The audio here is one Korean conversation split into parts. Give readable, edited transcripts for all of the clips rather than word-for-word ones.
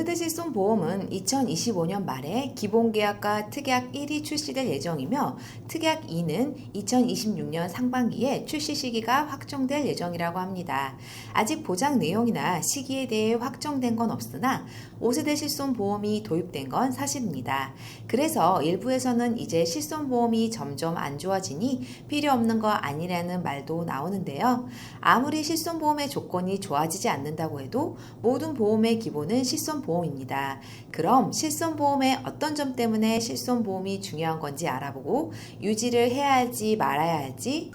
5세대 실손보험은 2025년 말에 기본계약과 특약 1이 출시될 예정이며 특약 2는 2026년 상반기에 출시 시기가 확정될 예정이라고 합니다. 아직 보장 내용이나 시기에 대해 확정된 건 없으나 5세대 실손보험이 도입된 건 사실입니다. 그래서 일부에서는 이제 실손보험이 점점 안 좋아지니 필요 없는 거 아니라는 말도 나오는데요. 아무리 실손보험의 조건이 좋아지지 않는다고 해도 모든 보험의 기본은 실손보험입니다. 그럼 실손보험의 어떤 점 때문에 실손보험이 중요한 건지 알아보고 유지를 해야 할지 말아야 할지.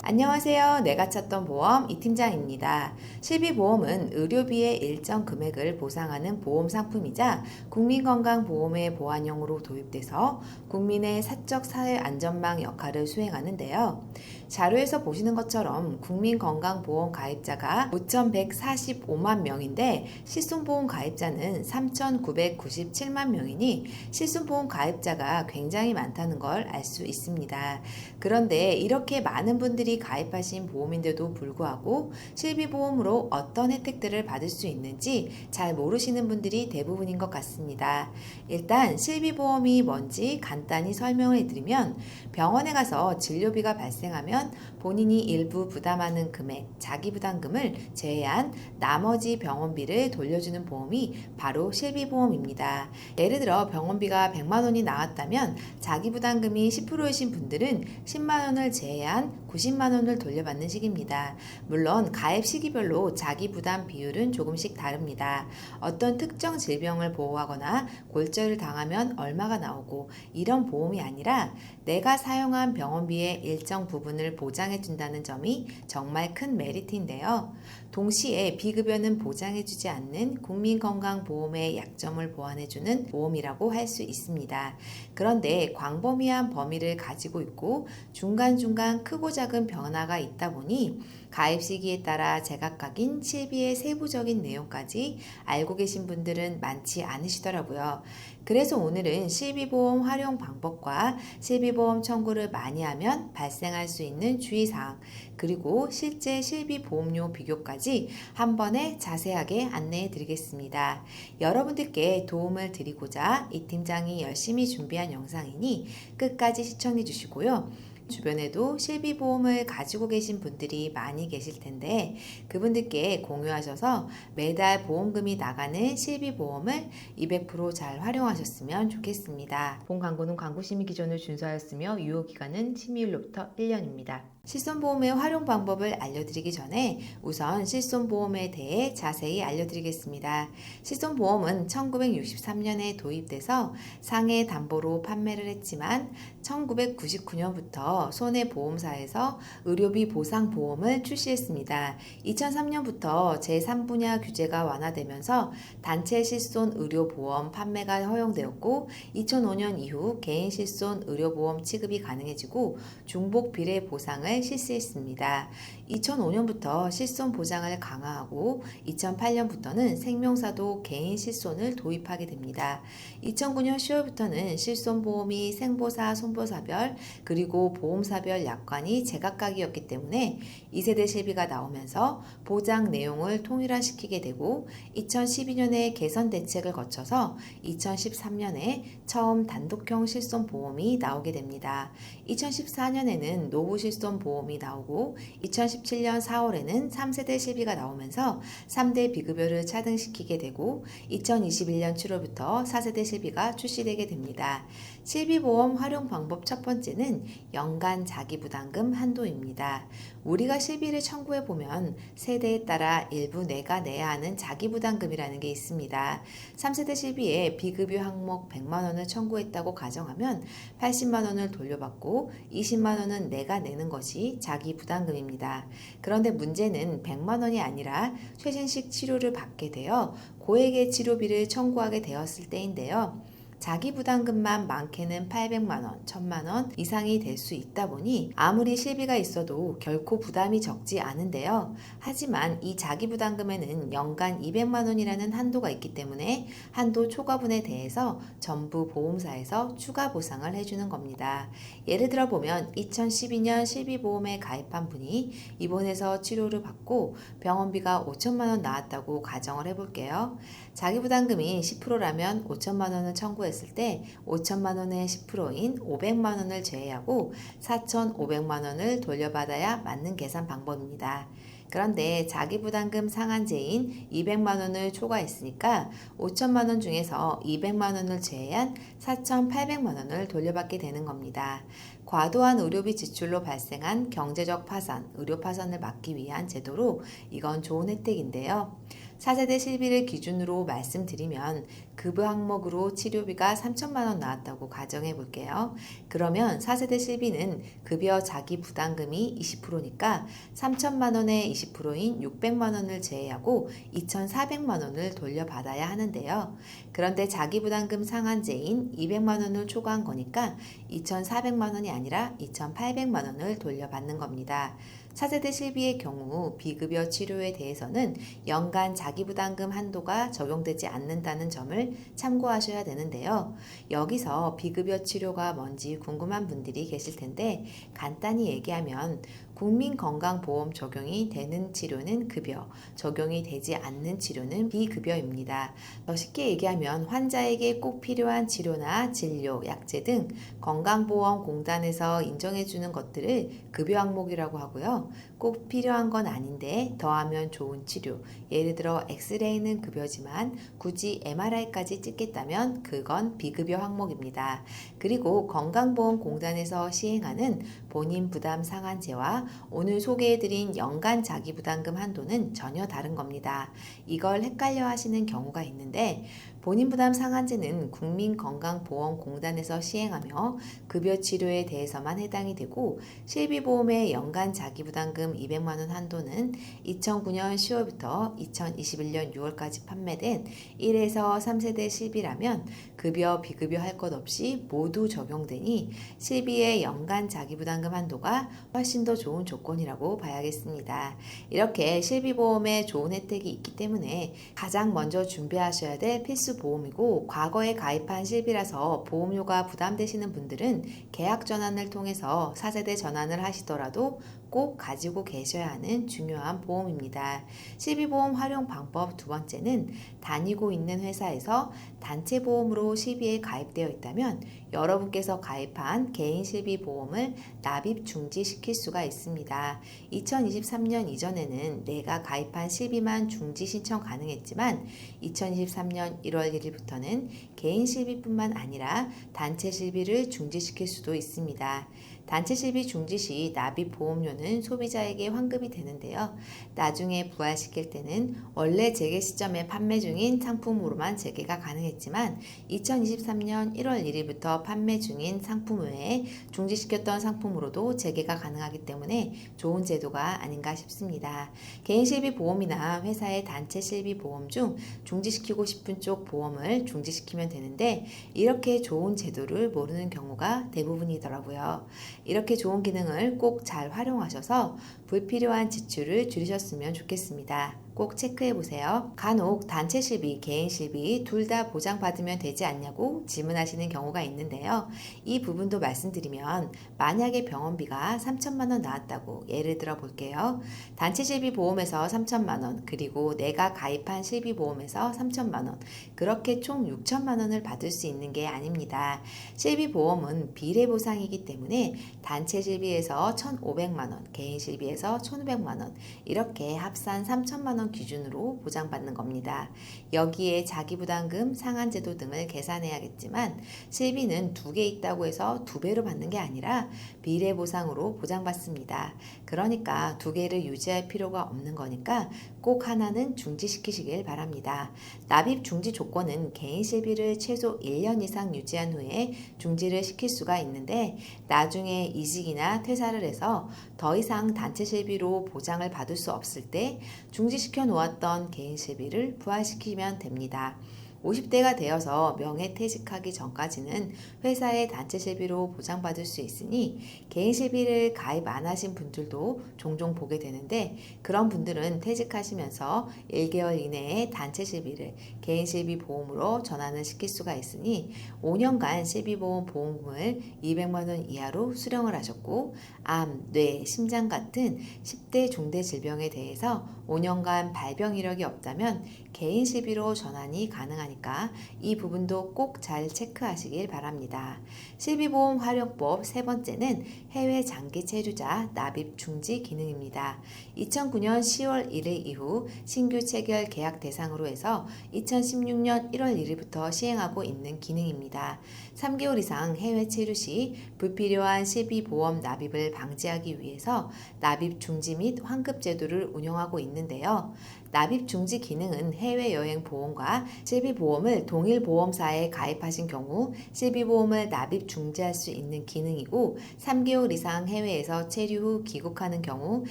안녕하세요. 내가 찾던 보험 이 팀장입니다. 실비보험은 의료비의 일정 금액을 보상하는 보험 상품이자 국민건강보험의 보완형으로 도입돼서 국민의 사적 사회 안전망 역할을 수행하는데요. 자료에서 보시는 것처럼 국민건강보험 가입자가 5,145만 명인데 실손보험 가입자는 3,997만 명이니 실손보험 가입자가 굉장히 많다는 걸 알 수 있습니다. 그런데 이렇게 많은 분들이 가입하신 보험인데도 불구하고 실비보험으로 어떤 혜택들을 받을 수 있는지 잘 모르시는 분들이 대부분인 것 같습니다. 일단 실비보험이 뭔지 간단히 설명을 해드리면 병원에 가서 진료비가 발생하면 본인이 일부 부담하는 금액, 자기부담금을 제외한 나머지 병원비를 돌려주는 보험이 바로 실비보험입니다. 예를 들어 병원비가 100만 원이 나왔다면 자기부담금이 10%이신 분들은 10만 원을 제외한 90만 원을 돌려받는 식입니다. 물론 가입 시기별로 자기부담 비율은 조금씩 다릅니다. 어떤 특정 질병을 보호하거나 골절을 당하면 얼마가 나오고 이런 보험이 아니라 내가 사용한 병원비의 일정 부분을 보장해 준다는 점이 정말 큰 메리트인데요. 동시에 비급여는 보장해주지 않는 국민건강보험의 약점을 보완해주는 보험이라고 할 수 있습니다. 그런데 광범위한 범위를 가지고 있고 중간중간 크고 작은 변화가 있다 보니 가입 시기에 따라 제각각인 실비의 세부적인 내용까지 알고 계신 분들은 많지 않으시더라고요. 그래서 오늘은 실비보험 활용 방법과 실비보험 청구를 많이 하면 발생할 수 있는 주의사항, 그리고 실제 실비보험료 비교까지 한 번에 자세하게 안내해 드리겠습니다. 여러분들께 도움을 드리고자 이 팀장이 열심히 준비한 영상이니 끝까지 시청해 주시고요. 주변에도 실비보험을 가지고 계신 분들이 많이 계실 텐데 그분들께 공유하셔서 매달 보험금이 나가는 실비보험을 200% 잘 활용하셨으면 좋겠습니다. 본 광고는 광고 심의 기준을 준수하였으며 유효기간은 심의일로부터 1년입니다. 실손보험의 활용 방법을 알려드리기 전에 우선 실손보험에 대해 자세히 알려드리겠습니다. 실손보험은 1963년에 도입돼서 상해 담보로 판매를 했지만 1999년부터 손해보험사에서 의료비 보상보험을 출시했습니다. 2003년부터 제3분야 규제가 완화되면서 단체 실손 의료보험 판매가 허용되었고 2005년 이후 개인 실손 의료보험 취급이 가능해지고 중복 비례 보상을 실시했습니다. 2005년부터 실손 보장을 강화하고 2008년부터는 생명사도 개인 실손을 도입하게 됩니다. 2009년 10월부터는 실손보험이 생보사, 손보사별 그리고 보험사별 약관이 제각각이었기 때문에 2세대 실비가 나오면서 보장 내용을 통일화시키게 되고 2012년에 개선 대책을 거쳐서 2013년에 처음 단독형 실손보험이 나오게 됩니다. 2014년에는 노후실손보험이 나오고 2017년 4월에는 3세대 실비가 나오면서 3대 비급여를 차등시키게 되고 2021년 7월부터 4세대 실비가 출시되게 됩니다. 실비보험 활용 방법 첫 번째는 연간 자기부담금 한도입니다. 우리가 실비를 청구해 보면 세대에 따라 일부 내가 내야 하는 자기부담금이라는 게 있습니다. 3세대 실비에 비급여 항목 100만 원을 청구했다고 가정하면 80만 원을 돌려받고 20만 원은 내가 내는 것이 자기부담금입니다. 그런데 문제는 100만 원이 아니라 최신식 치료를 받게 되어 고액의 치료비를 청구하게 되었을 때인데요. 자기 부담금만 많게는 800만 원, 1000만 원 이상이 될 수 있다 보니 아무리 실비가 있어도 결코 부담이 적지 않은데요. 하지만 이 자기 부담금에는 연간 200만 원이라는 한도가 있기 때문에 한도 초과분에 대해서 전부 보험사에서 추가 보상을 해주는 겁니다. 예를 들어 보면 2012년 실비보험에 가입한 분이 입원해서 치료를 받고 병원비가 5천만 원 나왔다고 가정을 해볼게요. 자기부담금이 10%라면 5천만 원을 청구했을 때 5천만 원의 10%인 500만 원을 제외하고 4,500만 원을 돌려받아야 맞는 계산 방법입니다. 그런데 자기부담금 상한제인 200만 원을 초과했으니까 5천만 원 중에서 200만 원을 제외한 4,800만 원을 돌려받게 되는 겁니다. 과도한 의료비 지출로 발생한 경제적 파산, 의료 파산을 막기 위한 제도로 이건 좋은 혜택인데요. 4세대 실비를 기준으로 말씀드리면 급여 항목으로 치료비가 3천만 원 나왔다고 가정해 볼게요. 그러면 4세대 실비는 급여 자기 부담금이 20%니까 3천만 원의 20%인 600만 원을 제외하고 2,400만 원을 돌려받아야 하는데요. 그런데 자기 부담금 상한제인 200만 원을 초과한 거니까 2,400만 원이 아니라 2,800만 원을 돌려받는 겁니다. 4세대 실비의 경우 비급여 치료에 대해서는 연간 자기부담금 한도가 적용되지 않는다는 점을 참고하셔야 되는데요. 여기서 비급여 치료가 뭔지 궁금한 분들이 계실 텐데 간단히 얘기하면 국민건강보험 적용이 되는 치료는 급여, 적용이 되지 않는 치료는 비급여입니다. 더 쉽게 얘기하면 환자에게 꼭 필요한 치료나 진료, 약제 등 건강보험공단에서 인정해주는 것들을 급여 항목이라고 하고요. 꼭 필요한 건 아닌데 더하면 좋은 치료, 예를 들어 엑스레이는 급여지만 굳이 MRI까지 찍겠다면 그건 비급여 항목입니다. 그리고 건강보험공단에서 시행하는 본인 부담 상한제와 오늘 소개해드린 연간 자기부담금 한도는 전혀 다른 겁니다. 이걸 헷갈려 하시는 경우가 있는데 본인 부담 상한제는 국민건강보험공단에서 시행하며 급여 치료에 대해서만 해당이 되고 실비보험의 연간 자기부담금 200만 원 한도는 2009년 10월부터 2021년 6월까지 판매된 1에서 3세대 실비라면 급여, 비급여 할 것 없이 모두 적용되니 실비의 연간 자기부담금 한도가 훨씬 더 좋은 조건이라고 봐야겠습니다. 이렇게 실비보험에 좋은 혜택이 있기 때문에 가장 먼저 준비하셔야 될 필수 보험이고 과거에 가입한 실비라서 보험료가 부담되시는 분들은 계약 전환을 통해서 4세대 전환을 하시더라도 꼭 가지고 계셔야 하는 중요한 보험입니다. 실비보험 활용 방법 두 번째는 다니고 있는 회사에서 단체 보험으로 실비에 가입되어 있다면 여러분께서 가입한 개인 실비보험을 납입 중지시킬 수가 있습니다. 2023년 이전에는 내가 가입한 실비만 중지 신청 가능했지만 2023년 1월 1일부터는 개인 실비뿐만 아니라 단체 실비를 중지시킬 수도 있습니다. 단체 실비 중지 시 납입 보험료는 소비자에게 환급이 되는데요. 나중에 부활시킬 때는 원래 재개 시점에 판매 중인 상품으로만 재개가 가능했지만 2023년 1월 1일부터 판매 중인 상품 외에 중지시켰던 상품으로도 재개가 가능하기 때문에 좋은 제도가 아닌가 싶습니다. 개인 실비 보험이나 회사의 단체 실비 보험 중 중지시키고 싶은 쪽 보험을 중지시키면 되는데 이렇게 좋은 제도를 모르는 경우가 대부분이더라고요. 이렇게 좋은 기능을 꼭 잘 활용하셔서 불필요한 지출을 줄이셨으면 좋겠습니다. 꼭 체크해 보세요. 간혹 단체 실비, 개인 실비 둘 다 보장받으면 되지 않냐고 질문하시는 경우가 있는데요. 이 부분도 말씀드리면 만약에 병원비가 3천만 원 나왔다고 예를 들어 볼게요. 단체 실비 보험에서 3천만 원 그리고 내가 가입한 실비 보험에서 3천만 원 그렇게 총 6천만 원을 받을 수 있는 게 아닙니다. 실비 보험은 비례 보상이기 때문에 단체 실비에서 1,500만 원, 개인 실비에서 1,500만 원 이렇게 합산 3천만 원 기준으로 보장받는 겁니다. 여기에 자기부담금, 상한제도 등을 계산해야겠지만 실비는 2개 있다고 해서 2배로 받는 게 아니라 비례보상으로 보장받습니다. 그러니까 2개를 유지할 필요가 없는 거니까 꼭 하나는 중지시키시길 바랍니다. 납입 중지 조건은 개인 실비를 최소 1년 이상 유지한 후에 중지를 시킬 수가 있는데 나중에 이직이나 퇴사를 해서 더 이상 단체 실비로 보장을 받을 수 없을 때 중지시켜 놓았던 개인 실비를 부활시키면 됩니다. 50대가 되어서 명예퇴직하기 전까지는 회사의 단체 실비로 보장받을 수 있으니 개인 실비를 가입 안 하신 분들도 종종 보게 되는데, 그런 분들은 퇴직하시면서 1개월 이내에 단체 실비를 개인 실비 보험으로 전환을 시킬 수가 있으니 5년간 실비보험 보험금을 200만 원 이하로 수령을 하셨고, 암, 뇌, 심장 같은 10대 중대 질병에 대해서 5년간 발병 이력이 없다면 개인 실비로 전환이 가능하니까 이 부분도 꼭 잘 체크하시길 바랍니다. 실비보험 활용법 세 번째는 해외 장기 체류자 납입 중지 기능입니다. 2009년 10월 1일 이후 신규 체결 계약 대상으로 해서 2016년 1월 1일부터 시행하고 있는 기능입니다. 3개월 이상 해외 체류 시 불필요한 실비보험 납입을 방지하기 위해서 납입 중지 및 환급 제도를 운영하고 있는데요. 납입 중지 기능은 해외여행 보험과 실비보험을 동일 보험사에 가입하신 경우 실비보험을 납입 중지할 수 있는 기능이고, 3개월 이상 해외에서 체류 후 귀국하는 경우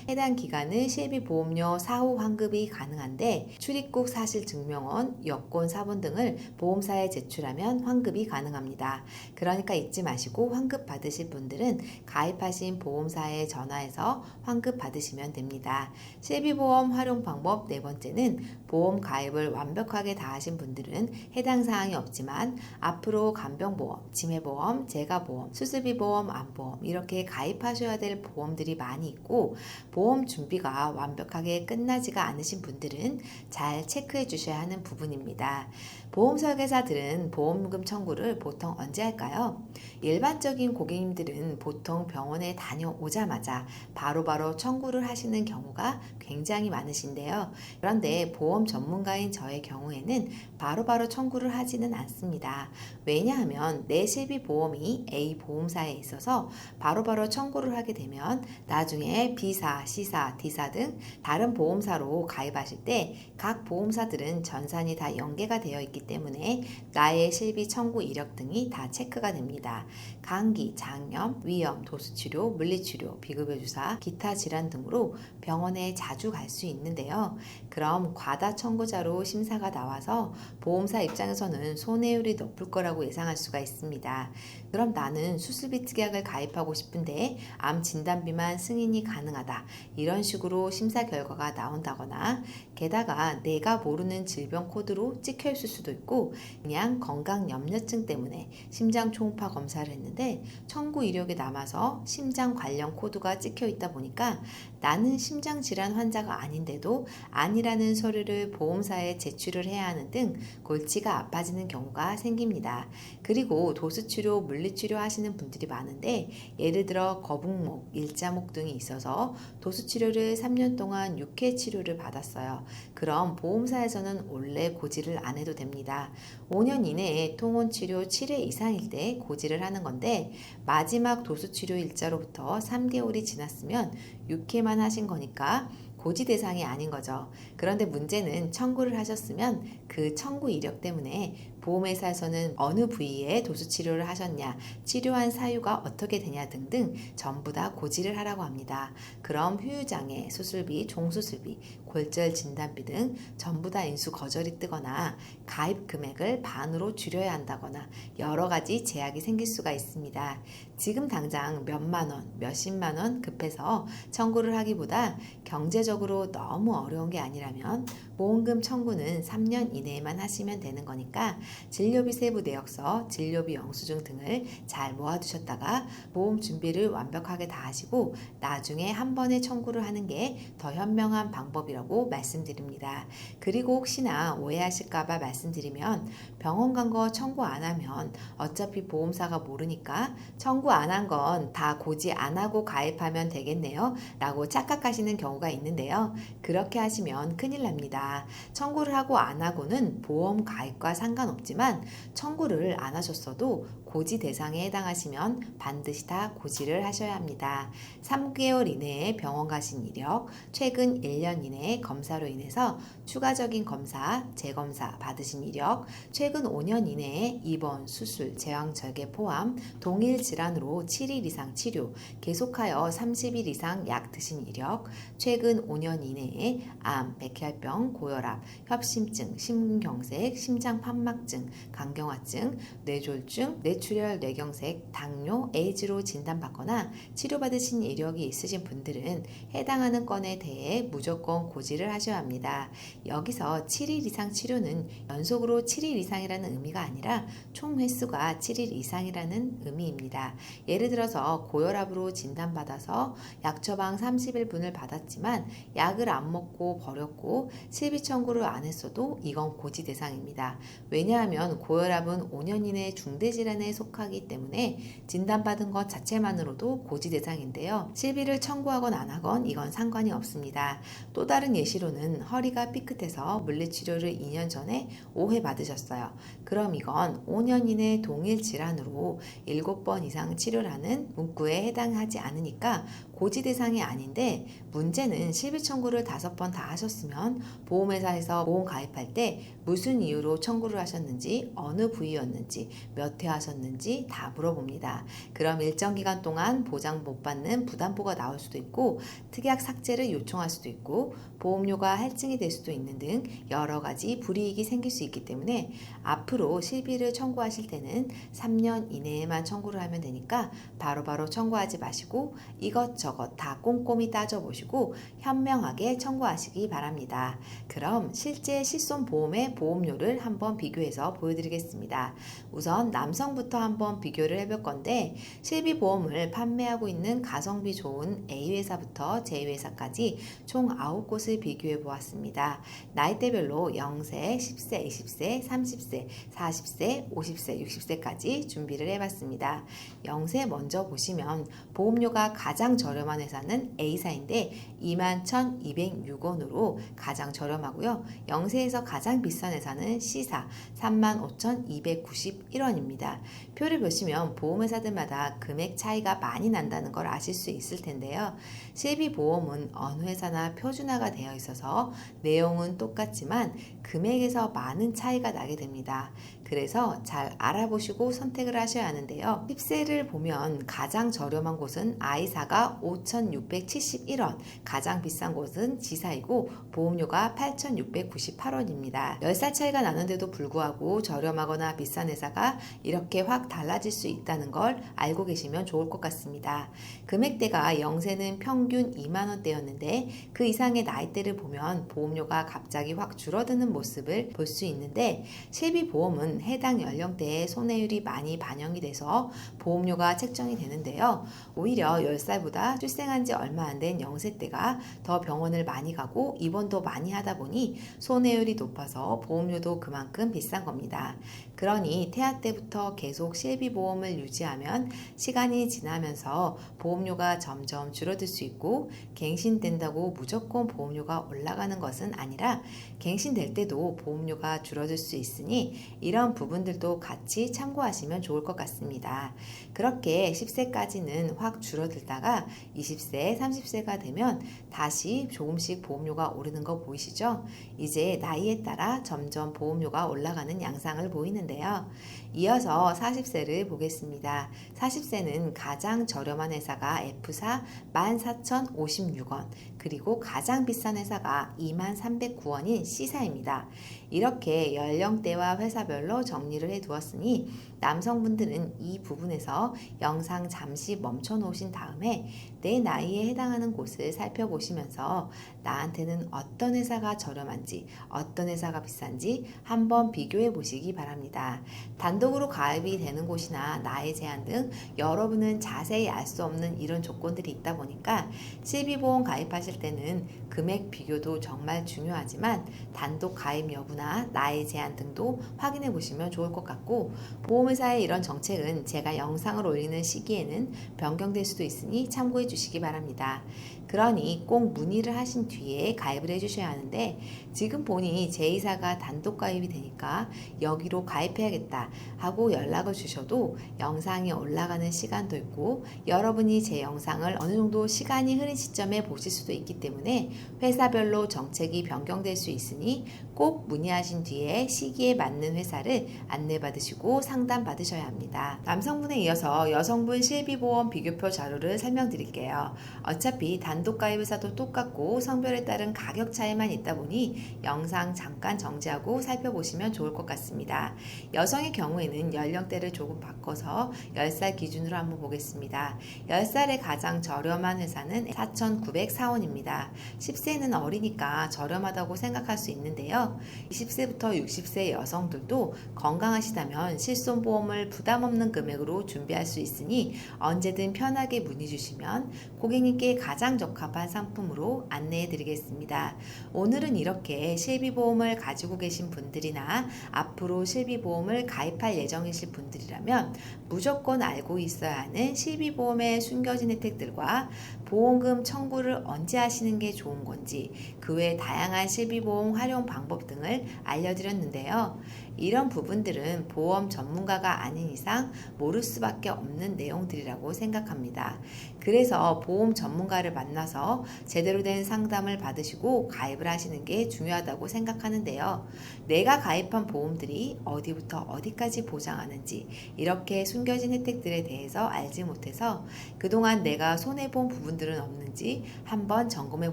해당 기간은 실비보험료 사후 환급이 가능한데, 출입국 사실증명원, 여권 사본 등을 보험사에 제출하면 환급이 가능합니다. 그러니까 잊지 마시고 환급 받으실 분들은 가입하신 보험사에 전화해서 환급 받으시면 됩니다. 실비보험 활용 방법 네 번째는 보험 가입을 완벽하게 다 하신 분들은 해당 사항이 없지만 앞으로 간병보험, 치매보험, 재가보험, 수술비보험, 암보험 이렇게 가입하셔야 될 보험들이 많이 있고, 보험 준비가 완벽하게 끝나지가 않으신 분들은 잘 체크해 주셔야 하는 부분입니다. 보험 설계사들은 보험금 청구를 보통 언제 할까요? 일반적인 고객님들은 보통 병원에 다녀오자마자 바로바로 청구를 하시는 경우가 굉장히 많으신데요. 그런데 보험 전문가인 저의 경우에는 바로바로 청구를 하지는 않습니다. 왜냐하면 내 실비보험이 A 보험사에 있어서 바로바로 청구를 하게 되면 나중에 B사, C사, D사 등 다른 보험사로 가입하실 때 각 보험사들은 전산이 다 연계가 되어 있기 때문에 나의 실비 청구 이력 등이 다 체크가 됩니다. 감기, 장염, 위염, 도수치료, 물리치료, 비급여 주사, 기타 질환 등으로 병원에 자주 갈 수 있는데요. 그럼 과다 청구자로 심사가 나와서 보험사 입장에서는 손해율이 높을 거라고 예상할 수가 있습니다. 그럼 나는 수술비 특약을 가입하고 싶은데 암 진단비만 승인이 가능하다, 이런 식으로 심사 결과가 나온다거나, 게다가 내가 모르는 질병 코드로 찍혀 있을 수도 있고, 그냥 건강 염려증 때문에 심장 초음파 검사를 했는데 청구 이력에 남아서 심장 관련 코드가 찍혀 있다 보니까 나는 심장 질환 환자가 아닌데도 아니라는 서류를 보험사에 제출을 해야 하는 등 골치가 아파지는 경우가 생깁니다. 그리고 도수치료, 물리치료 하시는 분들이 많은데, 예를 들어 거북목, 일자목 등이 있어서 도수치료를 3년 동안 6회 치료를 받았어요. 그럼 보험사에서는 원래 고지를 안 해도 됩니다. 5년 이내에 통원치료 7회 이상일 때 고지를 하는 건데, 마지막 도수치료 일자로부터 3개월이 지났으면 6회만 하신 거니까 고지 대상이 아닌 거죠. 그런데 문제는 청구를 하셨으면 그 청구 이력 때문에 보험회사에서는 어느 부위에 도수치료를 하셨냐, 치료한 사유가 어떻게 되냐 등등 전부 다 고지를 하라고 합니다. 그럼 후유장애, 수술비, 종수술비, 골절 진단비 등 전부 다 인수 거절이 뜨거나 가입 금액을 반으로 줄여야 한다거나 여러 가지 제약이 생길 수가 있습니다. 지금 당장 몇만 원, 몇십만 원 급해서 청구를 하기보다 경제적으로 너무 어려운 게 아니라면 보험금 청구는 3년 이내에만 하시면 되는 거니까 진료비 세부 내역서, 진료비 영수증 등을 잘 모아두셨다가 보험 준비를 완벽하게 다 하시고 나중에 한 번에 청구를 하는 게 더 현명한 방법이라고 말씀드립니다. 그리고 혹시나 오해하실까봐 말씀드리면, 병원 간 거 청구 안 하면 어차피 보험사가 모르니까 청구 안 한 건 다 고지 안 하고 가입하면 되겠네요 라고 착각하시는 경우가 있는데요. 그렇게 하시면 큰일 납니다. 청구를 하고 안 하고는 보험 가입과 상관없이 없지만 청구를 안 하셨어도 고지 대상에 해당하시면 반드시 다 고지를 하셔야 합니다. 3개월 이내에 병원 가신 이력, 최근 1년 이내에 검사로 인해서 추가적인 검사, 재검사 받으신 이력, 최근 5년 이내에 입원, 수술, 제왕절개 포함 동일 질환으로 7일 이상 치료, 계속하여 30일 이상 약 드신 이력, 최근 5년 이내에 암, 백혈병, 고혈압, 협심증, 심근경색, 심장판막증, 간경화증, 뇌졸중, 뇌출혈, 뇌경색, 당뇨, 에이즈로 진단받거나 치료받으신 이력이 있으신 분들은 해당하는 건에 대해 무조건 고지를 하셔야 합니다. 여기서 7일 이상 치료는 연속으로 7일 이상이라는 의미가 아니라 총 횟수가 7일 이상이라는 의미입니다. 예를 들어서 고혈압으로 진단받아서 약 처방 30일분을 받았지만 약을 안 먹고 버렸고 실비 청구를 안 했어도 이건 고지 대상입니다. 왜냐하면 고혈압은 5년 이내 중대질환에 속하기 때문에 진단받은 것 자체만으로도 고지 대상인데요. 실비를 청구하건 안 하건 이건 상관이 없습니다. 또 다른 예시로는 허리가 삐끗해서 물리치료를 2년 전에 5회 받으셨어요. 그럼 이건 5년 이내 동일 질환으로 7번 이상 치료를 하는 문구에 해당하지 않으니까 고지 대상이 아닌데, 문제는 실비 청구를 5번 다 하셨으면 보험회사에서 보험 가입할 때 무슨 이유로 청구를 하셨는지, 어느 부위였는지, 몇 회 하셨는지 다 물어봅니다. 그럼 일정 기간 동안 보장 못 받는 부담보가 나올 수도 있고, 특약 삭제를 요청할 수도 있고, 보험료가 할증이 될 수도 있는 등 여러 가지 불이익이 생길 수 있기 때문에 앞으로 실비를 청구하실 때는 3년 이내에만 청구를 하면 되니까 바로바로 청구하지 마시고 이것저것 다 꼼꼼히 따져보시고 현명하게 청구하시기 바랍니다. 그럼 실제 실손보험의 보험료를 한번 비교해서 보여드리겠습니다. 우선 남성부터 한번 비교를 해볼 건데, 실비보험을 판매하고 있는 가성비 좋은 A회사부터 J회사까지 총 9곳을 비교해 보았습니다. 나이대별로 0세, 10세, 20세, 30세, 40세, 50세, 60세까지 준비를 해봤습니다. 0세 먼저 보시면 보험료가 가장 저렴한 회사는 A사인데 21,206원으로 가장 저렴하고요. 0세에서 가장 비싼 회사는 C사 35,291원입니다. 표를 보시면 보험회사들마다 금액 차이가 많이 난다는 걸 아실 수 있을 텐데요. 실비보험은 어느 회사나 표준화가 되어 있어서 내용은 똑같지만 금액에서 많은 차이가 나게 됩니다. 그래서 잘 알아보시고 선택을 하셔야 하는데요. 10세를 보면 가장 저렴한 곳은 I사가 5,671원, 가장 비싼 곳은 G사이고 보험료가 8,698원입니다. 10살 차이가 나는데도 불구하고 저렴하거나 비싼 회사가 이렇게 확 달라질 수 있다는 걸 알고 계시면 좋을 것 같습니다. 금액대가 0세는 평균 2만원대였는데 그 이상의 나이대를 보면 보험료가 갑자기 확 줄어드는 모습을 볼 수 있는데, 실비보험은 해당 연령대의 손해율이 많이 반영이 돼서 보험료가 책정이 되는데요. 오히려 10살보다 출생한 지 얼마 안 된 0세 때가 더 병원을 많이 가고 입원도 많이 하다 보니 손해율이 높아서 보험료도 그만큼 비싼 겁니다. 그러니 태아 때부터 계속 실비보험을 유지하면 시간이 지나면서 보험료가 점점 줄어들 수 있고, 갱신된다고 무조건 보험료가 올라가는 것은 아니라 갱신될 때도 보험료가 줄어들 수 있으니 이런 부분들도 같이 참고하시면 좋을 것 같습니다. 그렇게 10세까지는 확 줄어들다가 20세, 30세가 되면 다시 조금씩 보험료가 오르는 거 보이시죠? 이제 나이에 따라 점점 보험료가 올라가는 양상을 보이는데요. 이어서 40세를 보겠습니다. 40세는 가장 저렴한 회사가 F사 14,056원, 그리고 가장 비싼 회사가 23,309원인 C사입니다. 이렇게 연령대와 회사별로 정리를 해 두었으니 남성분들은 이 부분에서 영상 잠시 멈춰 놓으신 다음에 내 나이에 해당하는 곳을 살펴보시면서 나한테는 어떤 회사가 저렴한지, 어떤 회사가 비싼지 한번 비교해 보시기 바랍니다. 단독으로 가입이 되는 곳이나 나이 제한 등 여러분은 자세히 알 수 없는 이런 조건들이 있다 보니까 실비보험 가입하실 때는 금액 비교도 정말 중요하지만 단독 가입 여부나 나이 제한 등도 확인해 보시면 좋을 것 같고, 보험회사의 이런 정책은 제가 영상을 올리는 시기에는 변경될 수도 있으니 참고해 주시기 바랍니다. 그러니 꼭 문의를 하신 뒤에 가입을 해주셔야 하는데 지금 보니 제 이사가 단독 가입이 되니까 여기로 가입해야겠다 하고 연락을 주셔도 영상이 올라가는 시간도 있고 여러분이 제 영상을 어느 정도 시간이 흐린 시점에 보실 수도 있기 때문에 회사별로 정책이 변경될 수 있으니 꼭 문의하신 뒤에 시기에 맞는 회사를 안내받으시고 상담받으셔야 합니다. 남성분에 이어서 여성분 실비보험 비교표 자료를 설명드릴게요. 어차피 단독 가입 회사도 똑같고 성별에 따른 가격 차이만 있다 보니 영상 잠깐 정지하고 살펴보시면 좋을 것 같습니다. 여성의 경우에는 연령대를 조금 바꿔서 10살 기준으로 한번 보겠습니다. 10살에 가장 저렴한 회사는 4,904원입니다. 10세는 어리니까 저렴하다고 생각할 수 있는데요. 20세부터 60세 여성들도 건강하시다면 실손보험을 부담 없는 금액으로 준비할 수 있으니 언제든 편하게 문의 주시면 고객님께 가장 적합한 상품으로 안내해 드리겠습니다. 오늘은 이렇게 실비보험을 가지고 계신 분들이나 앞으로 실비보험을 가입할 예정이실 분들이라면 무조건 알고 있어야 하는 실비보험의 숨겨진 혜택들과 보험금 청구를 언제 하시는 게 좋은 건지 그 외 다양한 실비보험 활용 방법 등을 알려드렸는데요. 이런 부분들은 보험 전문가가 아닌 이상 모를 수밖에 없는 내용들이라고 생각합니다. 그래서 보험 전문가를 만나서 제대로 된 상담을 받으시고 가입을 하시는 게 중요하다고 생각하는데요. 내가 가입한 보험들이 어디부터 어디까지 보장하는지 이렇게 숨겨진 혜택들에 대해서 알지 못해서 그동안 내가 손해본 부분들은 없는지 한번 점검해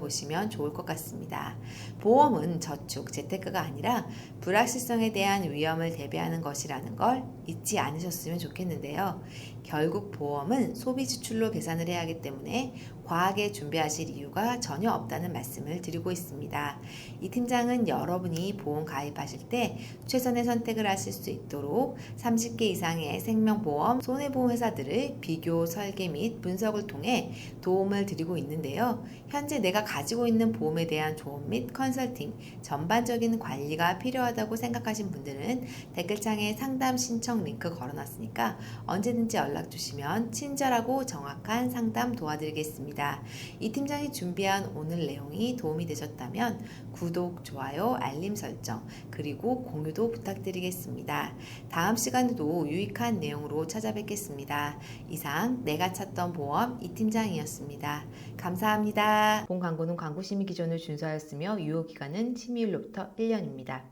보시면 좋을 것 같습니다. 보험은 저축, 재테크가 아니라 불확실성에 대한 위험을 대비하는 것이라는 걸 잊지 않으셨으면 좋겠는데요. 결국 보험은 소비 지출로 계산을 해야 하기 때문에 과하게 준비하실 이유가 전혀 없다는 말씀을 드리고 있습니다. 이 팀장은 여러분이 보험 가입하실 때 최선의 선택을 하실 수 있도록 30개 이상의 생명보험, 손해보험 회사들을 비교, 설계 및 분석을 통해 도움을 드리고 있는데요. 현재 내가 가지고 있는 보험에 대한 조언 및 컨설팅, 전반적인 관리가 필요하다고 생각하신 분들은 댓글창에 상담 신청 링크 걸어놨으니까 언제든지 연락 주시면 친절하고 정확한 상담 도와드리겠습니다. 이 팀장이 준비한 오늘 내용이 도움이 되셨다면 구독, 좋아요, 알림 설정, 그리고 공유도 부탁드리겠습니다. 다음 시간에도 유익한 내용으로 찾아뵙겠습니다. 이상 내가 찾던 보험 이 팀장이었습니다. 감사합니다. 본 광고는 광고 심의 기준을 준수하였으며 유효기간은 심의일로부터 1년입니다.